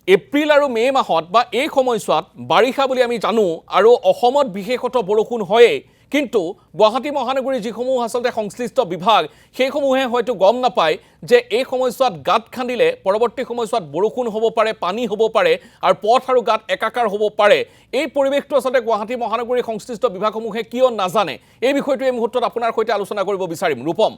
এপ্ৰিল আৰু মে মাহত বা এই সময়ছোৱাত বাৰিষা বুলি আমি জানো আৰু অসমত বিশেষতঃ বৰষুণ হয়ে কিন্তু গুৱাহাটী মহানগৰীৰ যিসমূহ আচলতে সংশ্লিষ্ট বিভাগ সেইসমূহে হয়তো গম নাপায় যে এই সময়ছোৱাত গাঁত খান্দিলে পৰৱৰ্তী সময়ছোৱাত বৰষুণ হ'ব পাৰে পানী হ'ব পাৰে আৰু পথ আৰু গাঁত একাকাৰ হ'ব পাৰে এই পৰিৱেশটো আচলতে গুৱাহাটী মহানগৰীৰ সংশ্লিষ্ট বিভাগসমূহে কিয় নাজানে এই বিষয়টো এই মুহূৰ্তত আপোনাৰ সৈতে আলোচনা কৰিব বিচাৰিম ৰূপম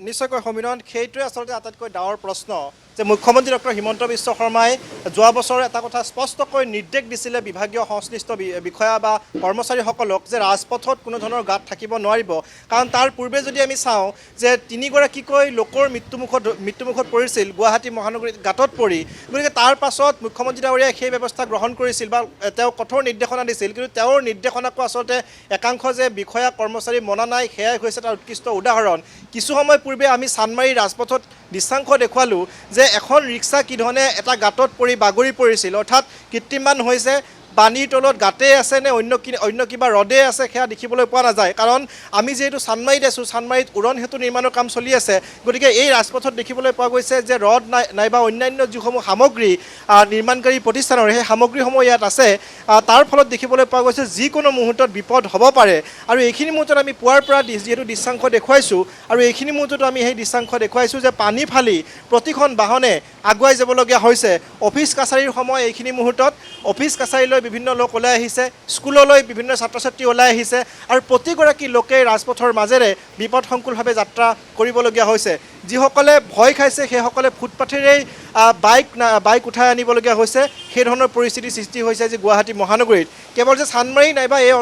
নিশ্চয়কৈ সমীৰণ সেইটোৱে আচলতে আটাইতকৈ ডাঙৰ প্ৰশ্ন যে মুখ্যমন্ত্ৰী ডক্টৰ হিমন্ত বিশ্ব শৰ্মাই যোৱা বছৰ এটা কথা স্পষ্টকৈ নিৰ্দেশ দিছিলে বিভাগীয় সংশ্লিষ্ট বিষয়া বা কৰ্মচাৰীসকলক যে ৰাজপথত কোনো ধৰণৰ গাঁত থাকিব নোৱাৰিব কাৰণ তাৰ পূৰ্বে যদি আমি চাওঁ যে তিনিগৰাকীকৈ লোকৰ মৃত্যুমুখত পৰিছিল গুৱাহাটী মহানগৰীত গাঁতত পৰি গতিকে তাৰ পাছত মুখ্যমন্ত্ৰী ডাঙৰীয়াই সেই ব্যৱস্থা গ্ৰহণ কৰিছিল বা তেওঁ কঠোৰ নিৰ্দেশনা দিছিল কিন্তু তেওঁৰ নিৰ্দেশনাকো আচলতে একাংশ যে বিষয়া কৰ্মচাৰী মনা নাই সেয়াই হৈছে তাৰ উৎকৃষ্ট উদাহৰণ কিছু সময় পূৰ্বে আমি চানমাৰী ৰাজপথত দৃশ্যাংশ দেখুৱালোঁ যে এখন ৰিক্সা কিধৰণে এটা গাঁতত পৰি বাগৰি পৰিছিল অৰ্থাৎ কৃত্ৰিমান হৈছে পানীৰ তলত গাঁতেই আছে নে অন্য কিবা ৰদে আছে সেয়া দেখিবলৈ পোৱা নাযায় কাৰণ আমি যিহেতু চানমাৰীত আছোঁ চানমাৰীত উৰণ সেতু নিৰ্মাণৰ কাম চলি আছে গতিকে এই ৰাজপথত দেখিবলৈ পোৱা গৈছে যে ৰদ নাইবা অন্যান্য যিসমূহ সামগ্ৰী নিৰ্মাণকাৰী প্ৰতিষ্ঠানৰ সেই সামগ্ৰীসমূহ ইয়াত আছে তাৰ ফলত দেখিবলৈ পোৱা গৈছে যিকোনো মুহূৰ্তত বিপদ হ'ব পাৰে আৰু এইখিনি মুহূৰ্তত আমি পুৱাৰ পৰা যিহেতু দৃশ্যাংশ দেখুৱাইছোঁ আৰু এইখিনি মুহূৰ্তত আমি সেই দৃশ্যাংশ দেখুৱাইছোঁ যে পানী ফালি প্ৰতিখন বাহনে আগুৱাই যাবলগীয়া হৈছে অফিচ কাছাৰীৰ সময় এইখিনি মুহূৰ্তত অফিচ কাছাৰীলৈ বিভিন্ন লোক ওলাই আহিছে স্কুললৈ বিভিন্ন ছাত্ৰ ছাত্ৰী ওলাই আহিছে আৰু প্ৰতিগৰাকী লোকে ৰাজপথৰ মাজেৰে বিপদসংকুলভাৱে যাত্ৰা কৰিবলগীয়া হৈছে যিসকলে ভয় খাইছে সেইসকলে ফুটপাথেৰেই বাইক উঠাই আনিবলগীয়া হৈছে সেই ধৰণৰ পৰিস্থিতিৰ সৃষ্টি হৈছে যে গুৱাহাটী মহানগৰীত কেৱল যে চানমাৰী নাইবা এই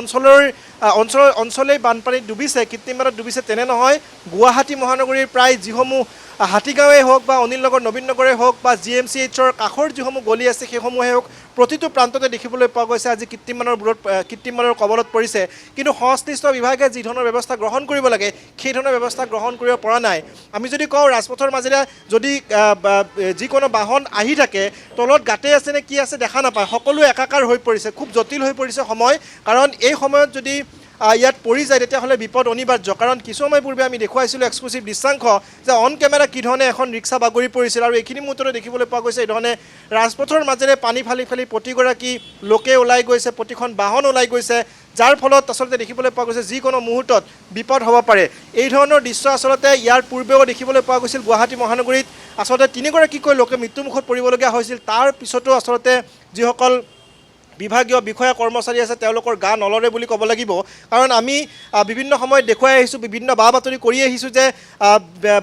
অঞ্চলেই বানপানীত ডুবিছে কৃত্ৰিমবাৰত ডুবিছে তেনে নহয় গুৱাহাটী মহানগৰীৰ প্ৰায় যিসমূহ হাতীগাঁৱেই হওক বা অনিল নগৰ নবীন নগৰেই হওক বা GMCHৰ কাষৰ যিসমূহ গলি আছে সেইসমূহেই হওক প্ৰতিটো প্ৰান্ততে দেখিবলৈ পোৱা গৈছে আজি কৃত্ৰিমবানৰ কবলত পৰিছে কিন্তু সংশ্লিষ্ট বিভাগে যি ধৰণৰ ব্যৱস্থা গ্ৰহণ কৰিব লাগে সেই ধৰণৰ ব্যৱস্থা গ্ৰহণ কৰিব পৰা নাই আমি যদি কওঁ ৰাজপথৰ মাজেৰে যদি যিকোনো বাহন আহি থাকে তলত গাঁতে আছে নে কি আছে দেখা নাপায় সকলো একাকাৰ হৈ পৰিছে খুব জটিল হৈ পৰিছে সময় কাৰণ এই সময়ত যদি ইয়াত পৰি যায় তেতিয়াহ'লে বিপদ অনিবাৰ্য কাৰণ কিছু সময় পূৰ্বে আমি দেখুৱাইছিলোঁ এক্সক্লুচিভ দৃশ্যাংশ যে অন কেমেৰা কি ধৰণে এখন ৰিক্সা বাগৰি পৰিছিল আৰু এইখিনি মুহূৰ্ততে দেখিবলৈ পোৱা গৈছে এই ধৰণে ৰাজপথৰ মাজেৰে পানী ফালি প্ৰতিগৰাকী লোকে ওলাই গৈছে প্ৰতিখন বাহন ওলাই গৈছে যাৰ ফলত আচলতে দেখিবলৈ পোৱা গৈছে যিকোনো মুহূৰ্তত বিপদ হ'ব পাৰে এই ধৰণৰ দৃশ্য আচলতে ইয়াৰ পূৰ্বেও দেখিবলৈ পোৱা গৈছিল গুৱাহাটী মহানগৰীত আচলতে তিনিগৰাকীকৈ লোকে মৃত্যুমুখত পৰিবলগীয়া হৈছিল তাৰ পিছতো আচলতে যিসকল বিভাগীয় বিষয়া কৰ্মচাৰী আছে তেওঁলোকৰ গা নলৰে বুলি ক'ব লাগিব কাৰণ আমি বিভিন্ন সময়ত দেখুৱাই আহিছোঁ বিভিন্ন বা বাতৰি কৰি আহিছোঁ যে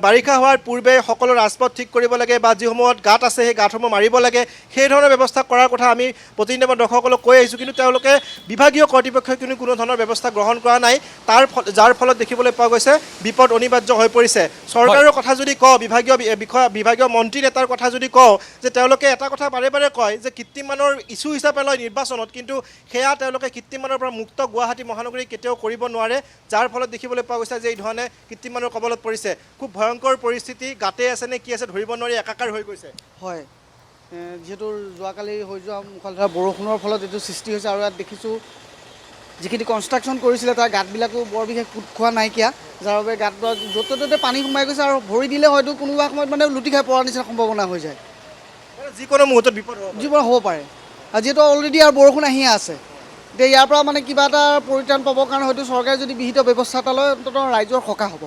বাৰিষা হোৱাৰ পূৰ্বে সকলো ৰাজপথ ঠিক কৰিব লাগে বা যিসমূহত গাঁত আছে সেই গাঁতসমূহ মাৰিব লাগে সেই ধৰণৰ ব্যৱস্থা কৰাৰ কথা আমি প্ৰতিনিধি দৰ্শকসকলক কৈ আহিছোঁ কিন্তু তেওঁলোকে বিভাগীয় কৰ্তৃপক্ষই কোনো ধৰণৰ ব্যৱস্থা গ্ৰহণ কৰা নাই যাৰ ফলত দেখিবলৈ পোৱা গৈছে বিপদ অনিবাৰ্য হৈ পৰিছে চৰকাৰৰ কথা যদি কওঁ বিভাগীয় মন্ত্ৰী নেতাৰ কথা যদি কওঁ যে তেওঁলোকে এটা কথা বাৰে বাৰে কয় যে কৃত্ৰিমানৰ ইছ্যু হিচাপে লয় কিন্তু সেয়া তেওঁলোকে কৃত্ৰিমানৰ পৰা মুক্ত গুৱাহাটী মহানগৰী কেতিয়াও কৰিব নোৱাৰে যাৰ ফলত দেখিবলৈ পোৱা গৈছে যে এই ধৰণে কৃত্ৰিমানৰ কবলত পৰিছে খুব ভয়ংকৰ পৰিস্থিতি গাঁতে আছে নে কি আছে ধৰিব নোৱাৰি একাকাৰ হৈ গৈছে হয় যিহেতু যোৱাকালি হৈ যোৱা মুখলধাৰ বৰষুণৰ ফলত এইটো সৃষ্টি হৈছে আৰু ইয়াত দেখিছোঁ যিখিনি কনষ্ট্ৰাকশ্যন কৰিছিলে তাৰ গাঁতবিলাকো বৰ বিশেষ কোট খোৱা নাইকিয়া যাৰ বাবে গাঁত য'তে ত'তে পানী সোমাই গৈছে আৰু ভৰি দিলে হয়তো কোনোবা সময়ত মানে লুটি খাই পৰাৰ নিচিনা সম্ভাৱনা হৈ যায় যিকোনো মুহূৰ্তত বিপদ হ'ব পাৰে যিহেতু অলৰেডি আৰু বৰষুণ আহিয়ে আছে এতিয়া ইয়াৰ পৰা মানে কিবা এটা পৰিত্ৰাণ পাবৰ কাৰণে হয়তো চৰকাৰে যদি বিহিত ব্যৱস্থা এটা লয় অন্ততঃ ৰাইজৰ সকাহ হ'ব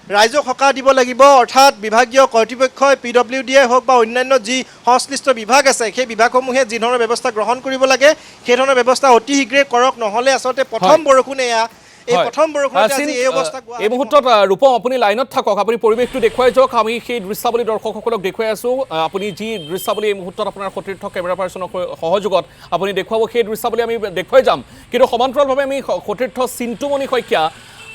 ৰাইজক সকাহ দিব লাগিব অৰ্থাৎ বিভাগীয় কৰ্তৃপক্ষই PWDয়ে হওক বা অন্যান্য যি সংশ্লিষ্ট বিভাগ আছে সেই বিভাগসমূহে যি ধৰণৰ ব্যৱস্থা গ্ৰহণ কৰিব লাগে সেই ধৰণৰ ব্যৱস্থা অতি শীঘ্ৰে কৰক নহ'লে আচলতে প্ৰথম বৰষুণ এয়া এই মুহূৰ্তত ৰূপম আপুনি লাইনত থাকক আপুনি পৰিৱেশটো দেখুৱাই যাওক আমি সেই দৃশ্যাৱলী দৰ্শকসকলক দেখুৱাই আছোঁ আপুনি যি দৃশ্যাৱলী এই মুহূৰ্তত আপোনাৰ সতীৰ্থ কেমেৰা পাৰ্চনৰ সহযোগত আপুনি দেখুৱাব সেই দৃশ্যাৱলী আমি দেখুৱাই যাম কিন্তু সমান্তৰালভাৱে আমি সতীৰ্থ চিন্তুমণি শইকীয়া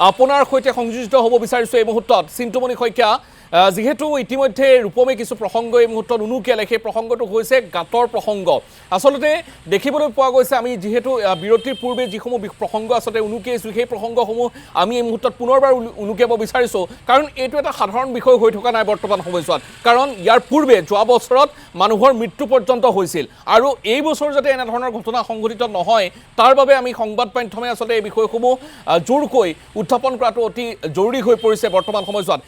আপোনাৰ সৈতে সংযোজিত হ'ব বিচাৰিছোঁ এই মুহূৰ্তত চিন্তুমণি শইকীয়া যিহেতু ইতিমধ্যে ৰূপমে কিছু প্ৰসংগ এই মুহূৰ্তত উনুকিয়ালে সেই প্ৰসংগটো হৈছে গাঁতৰ প্ৰসংগ আচলতে দেখিবলৈ পোৱা গৈছে আমি যিহেতু বিৰতিৰ পূৰ্বে যিসমূহ প্ৰসংগ আচলতে উনুকিয়াইছোঁ সেই প্ৰসংগসমূহ আমি এই মুহূৰ্তত পুনৰবাৰ উনুকিয়াব বিচাৰিছোঁ কাৰণ এইটো এটা সাধাৰণ বিষয় হৈ থকা নাই বৰ্তমান সময়ছোৱাত কাৰণ ইয়াৰ পূৰ্বে যোৱা বছৰত মানুহৰ মৃত্যু পৰ্যন্ত হৈছিল আৰু এই বছৰ যাতে এনেধৰণৰ ঘটনা সংঘটিত নহয় তাৰ বাবে আমি সংবাদ মাধ্যমে আচলতে এই বিষয়সমূহ জোৰকৈ উত্থাপন কৰাটো অতি জৰুৰী হৈ পৰিছে বৰ্তমান সময়ছোৱাত